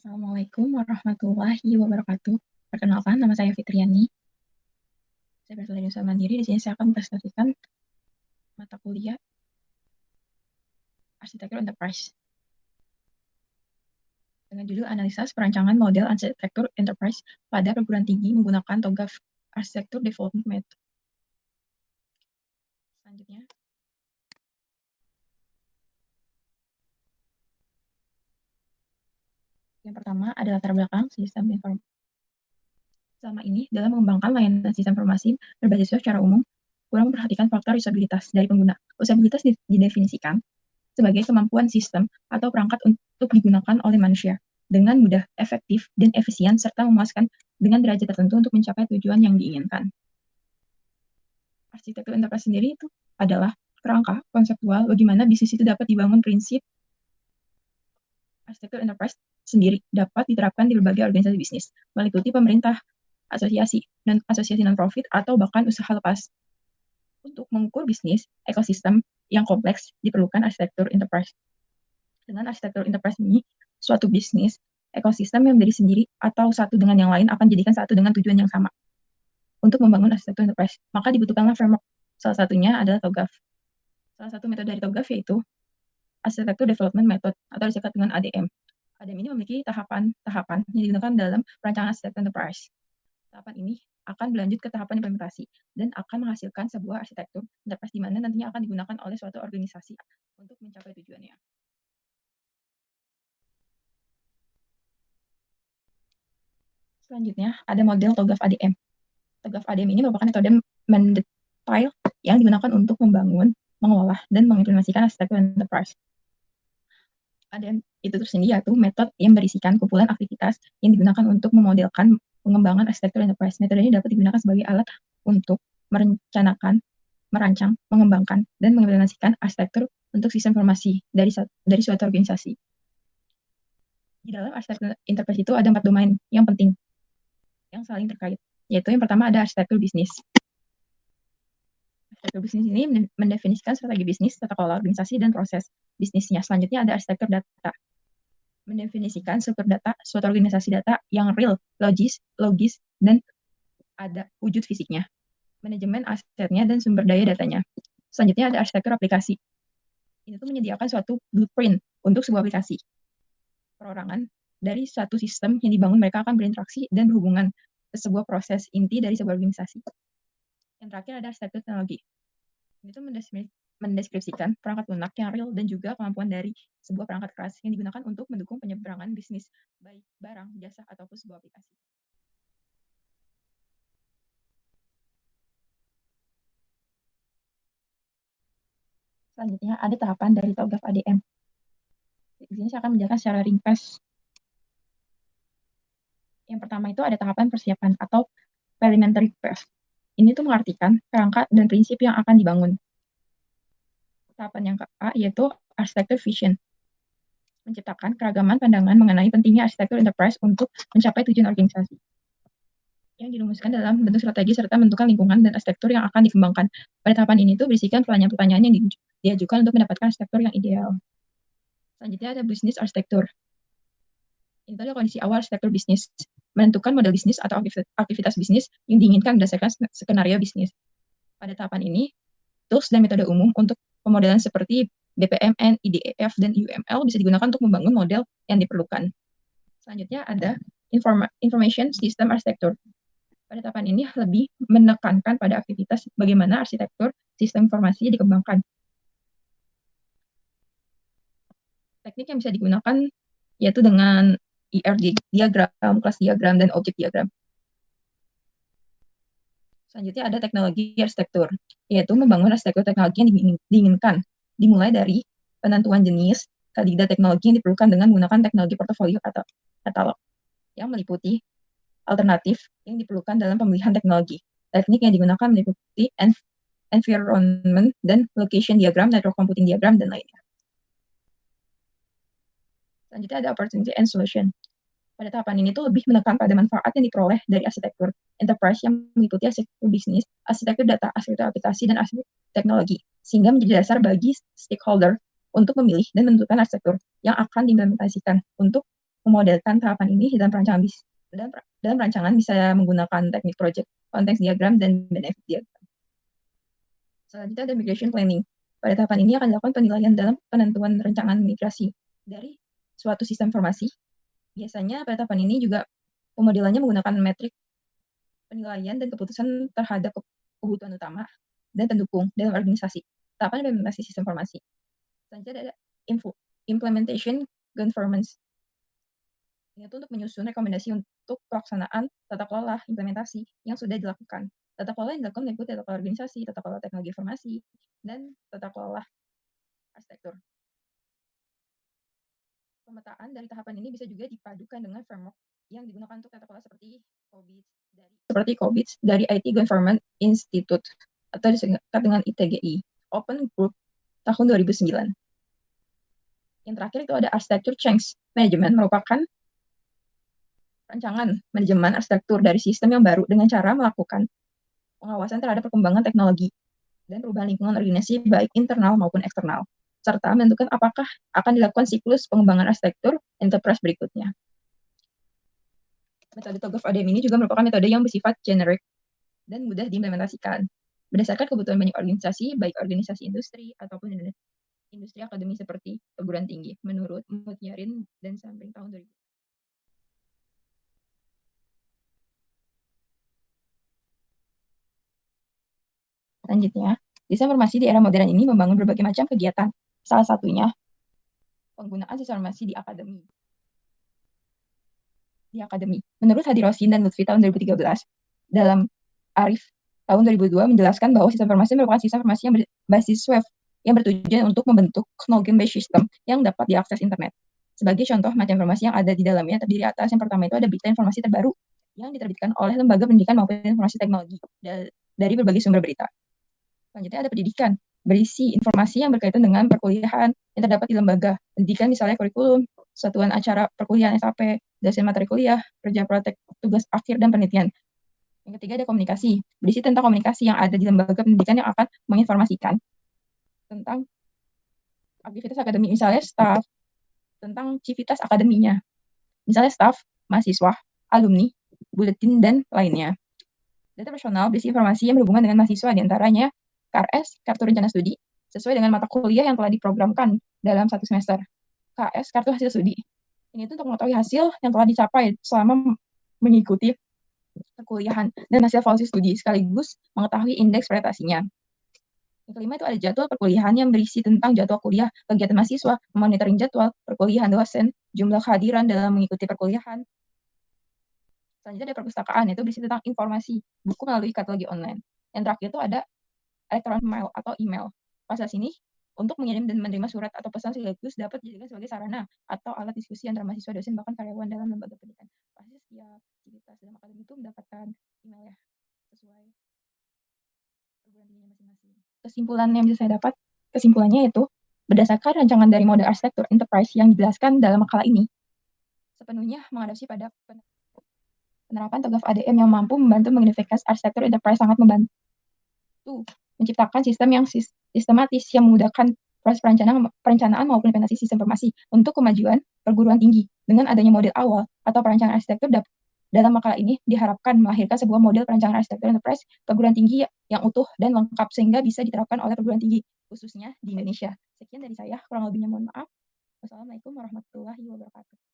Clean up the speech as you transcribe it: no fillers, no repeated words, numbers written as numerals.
Assalamualaikum warahmatullahi wabarakatuh. Perkenalkan, nama saya Fitriani. Saya berasal dari Usaha Mandiri. Di sini saya akan mempresentasikan mata kuliah Arsitektur Enterprise dengan judul Analisa Perancangan Model Arsitektur Enterprise pada perguruan tinggi menggunakan TOGAF Arsitektur Development Method. Selanjutnya, yang pertama adalah latar belakang sistem informasi. Selama ini, dalam mengembangkan layanan sistem informasi berbasis web secara umum, kurang memperhatikan faktor usabilitas dari pengguna. Usabilitas didefinisikan sebagai kemampuan sistem atau perangkat untuk digunakan oleh manusia dengan mudah, efektif, dan efisien, serta memuaskan dengan derajat tertentu untuk mencapai tujuan yang diinginkan. Arsitektur enterprise sendiri itu adalah kerangka konseptual bagaimana bisnis itu dapat dibangun. Prinsip arsitektur enterprise sendiri dapat diterapkan di berbagai organisasi bisnis, meliputi pemerintah, asosiasi non-profit, atau bahkan usaha lepas. Untuk mengukur bisnis ekosistem yang kompleks, diperlukan arsitektur enterprise. Dengan arsitektur enterprise ini, suatu bisnis ekosistem yang berdiri sendiri atau satu dengan yang lain akan dijadikan satu dengan tujuan yang sama. Untuk membangun arsitektur enterprise, maka dibutuhkanlah framework. Salah satunya adalah TOGAF. Salah satu metode dari TOGAF yaitu Arsitektur Development Method atau disingkat dengan ADM. ADM ini memiliki tahapan-tahapan yang digunakan dalam perancangan arsitektur enterprise. Tahapan ini akan berlanjut ke tahapan implementasi dan akan menghasilkan sebuah arsitektur enterprise di mana nantinya akan digunakan oleh suatu organisasi untuk mencapai tujuannya. Selanjutnya, ada model TOGAF ADM. TOGAF ADM ini merupakan metode mendetail yang digunakan untuk membangun, mengelola, dan mengimplementasikan arsitektur enterprise. ADM itu tersendiri yaitu metode yang berisikan kumpulan aktivitas yang digunakan untuk memodelkan pengembangan arsitektur enterprise. Metode ini dapat digunakan sebagai alat untuk merencanakan, merancang, mengembangkan, dan mengimplementasikan arsitektur untuk sistem informasi dari suatu organisasi. Di dalam arsitektur enterprise itu ada 4 domain yang penting yang saling terkait, yaitu yang pertama ada arsitektur bisnis. Arsitektur bisnis ini mendefinisikan strategi bisnis, tata kelola organisasi, dan proses bisnisnya. Selanjutnya ada arsitektur data, mendefinisikan struktur data, suatu organisasi data yang real, logis, dan ada wujud fisiknya, manajemen asetnya, dan sumber daya datanya. Selanjutnya ada arsitektur aplikasi. Ini tuh menyediakan suatu blueprint untuk sebuah aplikasi. Perorangan dari satu sistem yang dibangun, mereka akan berinteraksi dan berhubungan ke sebuah proses inti dari sebuah organisasi. Yang terakhir ada arsitektur teknologi. Ini tuh mendeskripsikan perangkat lunak yang real dan juga kemampuan dari sebuah perangkat keras yang digunakan untuk mendukung penyeberangan bisnis, baik barang, jasa, ataupun sebuah aplikasi. Selanjutnya ada tahapan dari TOGAF ADM. Di sini saya akan menjelaskan secara ringkas. Yang pertama itu ada tahapan persiapan atau preliminary phase. Ini tuh mengartikan kerangka dan prinsip yang akan dibangun. Tahapan yang kedua yaitu arsitektur vision, menciptakan keragaman pandangan mengenai pentingnya arsitektur enterprise untuk mencapai tujuan organisasi, yang dirumuskan dalam bentuk strategi serta bentukan lingkungan dan arsitektur yang akan dikembangkan. Pada tahapan ini tuh berisikan pertanyaan-pertanyaan yang diajukan untuk mendapatkan arsitektur yang ideal. Selanjutnya ada bisnis arsitektur. Ini adalah kondisi awal arsitektur bisnis, menentukan model bisnis atau aktivitas bisnis yang diinginkan berdasarkan skenario bisnis. Pada tahapan ini, tools dan metode umum untuk pemodelan seperti BPMN, IDEF, dan UML bisa digunakan untuk membangun model yang diperlukan. Selanjutnya ada Information System Architecture. Pada tahapan ini lebih menekankan pada aktivitas bagaimana arsitektur sistem informasi dikembangkan. Teknik yang bisa digunakan yaitu dengan IR diagram, kelas diagram, dan objek diagram. Selanjutnya ada teknologi arsitektur, yaitu membangun arsitektur teknologi yang diinginkan, dimulai dari penentuan jenis kandidat teknologi yang diperlukan dengan menggunakan teknologi portofolio atau katalog, yang meliputi alternatif yang diperlukan dalam pemilihan teknologi. Teknik yang digunakan meliputi environment dan location diagram, network computing diagram, dan lainnya. Selanjutnya ada opportunity and solution. Pada tahapan ini tuh lebih menekan pada manfaat yang diperoleh dari arsitektur enterprise yang meliputi arsitektur bisnis, arsitektur data, arsitektur aplikasi, dan arsitektur teknologi, sehingga menjadi dasar bagi stakeholder untuk memilih dan menentukan arsitektur yang akan diimplementasikan untuk memodelkan tahapan ini dalam perancangan bisa menggunakan teknik project, konteks diagram, dan benefit diagram. Selanjutnya ada migration planning. Pada tahapan ini akan dilakukan penilaian dalam penentuan rancangan migrasi dari suatu sistem informasi. Biasanya pada tahapan ini juga pemodelannya menggunakan metrik penilaian dan keputusan terhadap kebutuhan utama dan pendukung dalam organisasi. Tahapan implementasi sistem informasi. Selanjutnya ada implementation governance. Ini itu untuk menyusun rekomendasi untuk pelaksanaan tata kelola implementasi yang sudah dilakukan. Tata kelola yang dilakukan meliputi tata kelola organisasi, tata kelola teknologi informasi, dan tata kelola arsitektur. Pemetaan dari tahapan ini bisa juga dipadukan dengan framework yang digunakan untuk tata kelola seperti COBITS dari IT Government Institute atau disingkat dengan ITGI, Open Group tahun 2009. Yang terakhir itu ada Architecture Change Management, merupakan rancangan manajemen arsitektur dari sistem yang baru dengan cara melakukan pengawasan terhadap perkembangan teknologi dan perubahan lingkungan organisasi baik internal maupun eksternal, serta menentukan apakah akan dilakukan siklus pengembangan arsitektur enterprise berikutnya. Metode TOGAF ADM ini juga merupakan metode yang bersifat generik dan mudah diimplementasikan berdasarkan kebutuhan banyak organisasi, baik organisasi industri ataupun industri akademi seperti perguruan tinggi, menurut Mutyarin dan Samping tahun 2000. Selanjutnya, sistem informasi di era modern ini membangun berbagai macam kegiatan. Salah satunya, penggunaan sistem informasi di akademi. Menurut Hadirosin dan Lutfi tahun 2013, dalam Arif tahun 2002 menjelaskan bahwa sistem informasi merupakan sistem informasi yang berbasis web yang bertujuan untuk membentuk knowledge-based system yang dapat diakses internet. Sebagai contoh macam informasi yang ada di dalamnya terdiri atas yang pertama itu ada berita informasi terbaru yang diterbitkan oleh lembaga pendidikan maupun informasi teknologi dari berbagai sumber berita. Selanjutnya ada pendidikan, berisi informasi yang berkaitan dengan perkuliahan yang terdapat di lembaga pendidikan, misalnya kurikulum, satuan acara perkuliahan SAP, dosen materi kuliah, kerja praktek, tugas akhir, dan penelitian. Yang ketiga ada komunikasi, berisi tentang komunikasi yang ada di lembaga pendidikan yang akan menginformasikan tentang aktivitas akademik, misalnya staf, tentang civitas akademinya, misalnya staf, mahasiswa, alumni, buletin, dan lainnya. Data personal berisi informasi yang berhubungan dengan mahasiswa, diantaranya KRS, kartu rencana studi, sesuai dengan mata kuliah yang telah diprogramkan dalam satu semester. KS, kartu hasil studi. Ini itu untuk mengetahui hasil yang telah dicapai selama mengikuti perkuliahan dan hasil evaluasi studi, sekaligus mengetahui indeks prestasinya. Yang kelima itu ada jadwal perkuliahan yang berisi tentang jadwal kuliah, kegiatan mahasiswa, monitoring jadwal, perkuliahan dosen, jumlah kehadiran dalam mengikuti perkuliahan. Selanjutnya ada perpustakaan, itu berisi tentang informasi buku melalui katalog online. Yang terakhir itu ada electronic mail atau email. Fasilitas ini untuk mengirim dan menerima surat atau pesan sekaligus dapat dijadikan sebagai sarana atau alat diskusi antara mahasiswa, dosen, bahkan karyawan dalam lembaga pendidikan. Pasti setiap aktivitas dalam akademi itu mendapatkan email ya, sesuai perguruan tingginya masing-masing. Kesimpulan yang bisa saya dapat, kesimpulannya itu berdasarkan rancangan dari model arsitektur enterprise yang dijelaskan dalam makalah ini, sepenuhnya mengadopsi pada penerapan TOGAF ADM yang mampu membantu mengidentifikasi arsitektur enterprise, sangat membantu menciptakan sistem yang sistematis yang memudahkan proses perencanaan maupun implementasi sistem informasi untuk kemajuan perguruan tinggi. Dengan adanya model awal atau perencanaan arsitektur dalam makalah ini diharapkan melahirkan sebuah model perencanaan arsitektur enterprise perguruan tinggi yang utuh dan lengkap sehingga bisa diterapkan oleh perguruan tinggi khususnya di Indonesia. Sekian dari saya, kurang lebihnya mohon maaf. Wassalamualaikum warahmatullahi wabarakatuh.